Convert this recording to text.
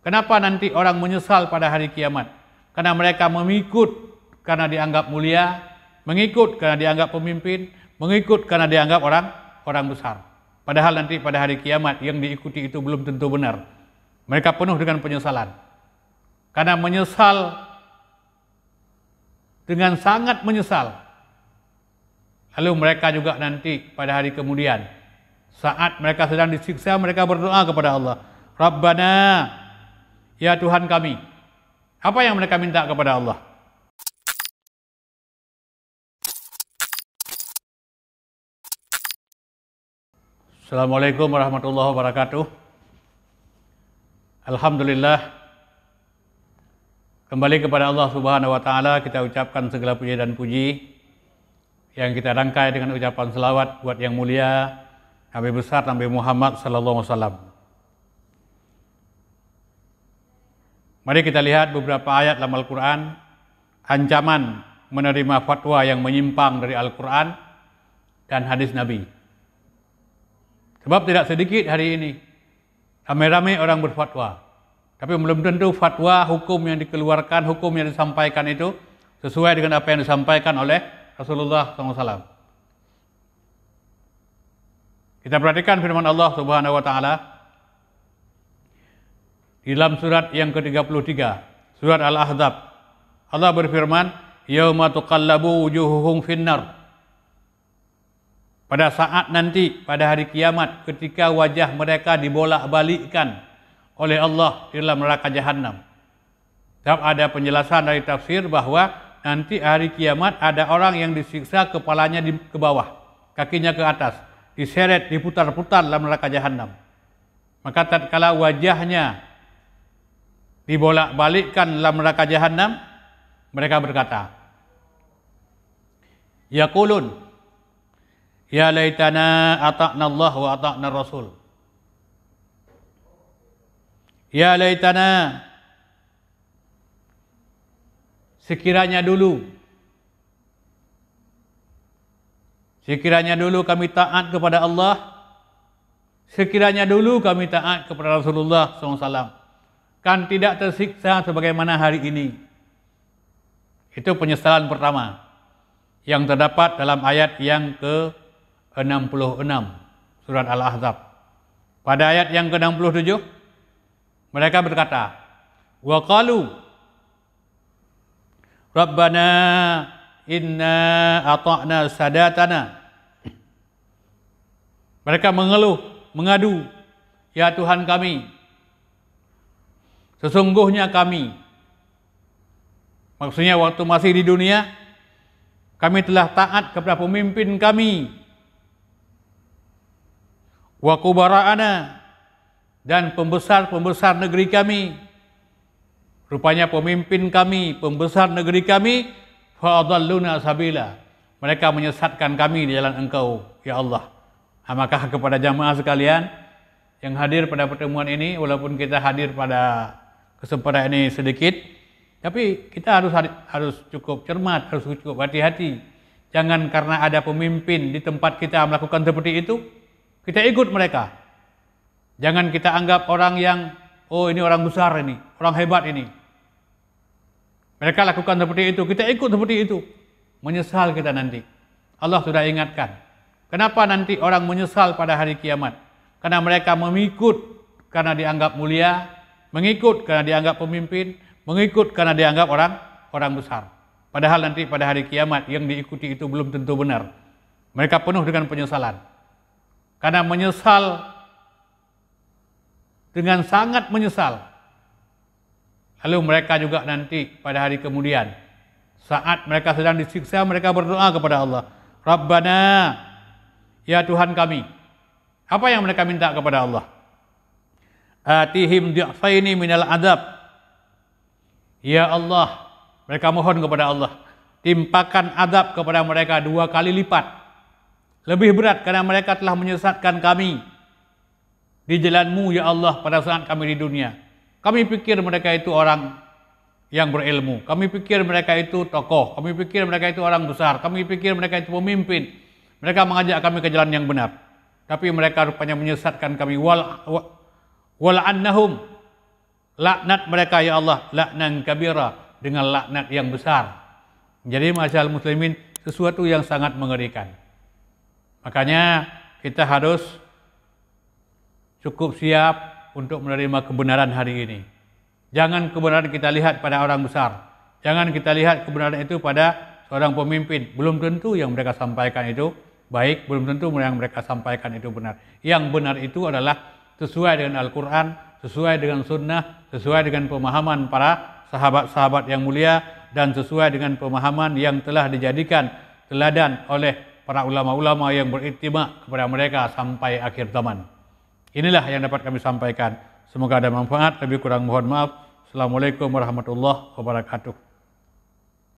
Kenapa nanti orang menyesal pada hari kiamat? Karena mereka mengikut karena dianggap mulia, mengikut karena dianggap pemimpin, mengikut karena dianggap orang besar. Padahal nanti pada hari kiamat yang diikuti itu belum tentu benar. Mereka penuh dengan penyesalan. Karena menyesal dengan sangat menyesal. Lalu mereka juga nanti pada hari kemudian, saat mereka sedang disiksa, mereka berdoa kepada Allah, Rabbana, ya Tuhan kami. Apa yang mereka minta kepada Allah? Assalamualaikum warahmatullahi wabarakatuh. Alhamdulillah, kembali kepada Allah Subhanahu wa Ta'ala kita ucapkan segala puji dan puji yang kita rangkai dengan ucapan selawat buat yang mulia Nabi besar Nabi Muhammad sallallahu alaihi wasallam. Mari kita lihat beberapa ayat dalam Al-Quran, ancaman menerima fatwa yang menyimpang dari Al-Quran dan hadis Nabi. Sebab tidak sedikit hari ini ramai-ramai orang berfatwa, tapi belum tentu fatwa hukum yang dikeluarkan, hukum yang disampaikan itu sesuai dengan apa yang disampaikan oleh Rasulullah SAW. Kita perhatikan firman Allah Subhanahu wa Ta'ala di dalam surat yang ke-33, surat Al-Ahzab. Allah berfirman, yauma tuqallabu wujuhuhum finnar. Pada saat nanti, pada hari kiamat, ketika wajah mereka dibolak-balikkan oleh Allah di dalam neraka jahanam. Sebab ada penjelasan dari tafsir bahwa nanti hari kiamat ada orang yang disiksa kepalanya ke bawah, kakinya ke atas, diseret, diputar-putar dalam neraka jahanam. Maka tatkala wajahnya dibolak-balikkan dalam neraka jahanam, mereka berkata, yaqulun ya laitana ata'na Allah wa ata'na Rasul. Ya laitana, sekiranya dulu kami taat kepada Allah, sekiranya dulu kami taat kepada Rasulullah SAW, kan tidak tersiksa sebagaimana hari ini. Itu penyesalan pertama yang terdapat dalam ayat yang ke-66 surat Al-Ahzab. Pada ayat yang ke-67 mereka berkata, wa qalu Rabbana inna ata'na sadatana. Mereka mengeluh, mengadu, ya Tuhan kami, sesungguhnya kami, maksudnya waktu masih di dunia, kami telah taat kepada pemimpin kami, wa kubara'ana, dan pembesar-pembesar negeri kami. Rupanya pemimpin kami, pembesar negeri kami, fa'adalluna sabila, mereka menyesatkan kami di jalan Engkau, ya Allah. Maka kepada jamaah sekalian yang hadir pada pertemuan ini, walaupun kita hadir pada kesempatan ini sedikit, tapi kita harus cukup cermat, harus cukup hati-hati. Jangan karena ada pemimpin di tempat kita melakukan seperti itu, kita ikut mereka. Jangan kita anggap orang yang, oh ini orang besar ini, orang hebat ini. Mereka lakukan seperti itu, kita ikut seperti itu. Menyesal kita nanti. Allah sudah ingatkan. Kenapa nanti orang menyesal pada hari kiamat? Karena mereka mengikut karena dianggap mulia, mengikut karena dianggap pemimpin, mengikut karena dianggap orang besar. Padahal nanti pada hari kiamat yang diikuti itu belum tentu benar. Mereka penuh dengan penyesalan. Karena menyesal dengan sangat menyesal. Lalu mereka juga nanti pada hari kemudian, saat mereka sedang disiksa, mereka berdoa kepada Allah, Rabbana, ya Tuhan kami. Apa yang mereka minta kepada Allah? Atihim di'faini minal adab. Ya Allah, mereka mohon kepada Allah, timpakan adab kepada mereka 2 kali lipat. Lebih berat karena mereka telah menyesatkan kami di jalan-Mu ya Allah pada saat kami di dunia. Kami pikir mereka itu orang yang berilmu, kami pikir mereka itu tokoh, kami pikir mereka itu orang besar, kami pikir mereka itu pemimpin. Mereka mengajak kami ke jalan yang benar, tapi mereka rupanya menyesatkan kami. Wal'annahum, Laknat mereka ya Allah laknan kabira, dengan laknat yang besar. Jadi masyaallah muslimin, sesuatu yang sangat mengerikan. Makanya kita harus cukup siap untuk menerima kebenaran hari ini. Jangan kebenaran kita lihat pada orang besar. Jangan kita lihat kebenaran itu pada seorang pemimpin. Belum tentu yang mereka sampaikan itu baik, belum tentu yang mereka sampaikan itu benar. Yang benar itu adalah sesuai dengan Al-Quran, sesuai dengan sunnah, sesuai dengan pemahaman para sahabat-sahabat yang mulia, dan sesuai dengan pemahaman yang telah dijadikan teladan oleh para ulama-ulama yang beriktimak kepada mereka sampai akhir zaman. Inilah yang dapat kami sampaikan. Semoga ada manfaat, lebih kurang mohon maaf. Assalamualaikum warahmatullahi wabarakatuh.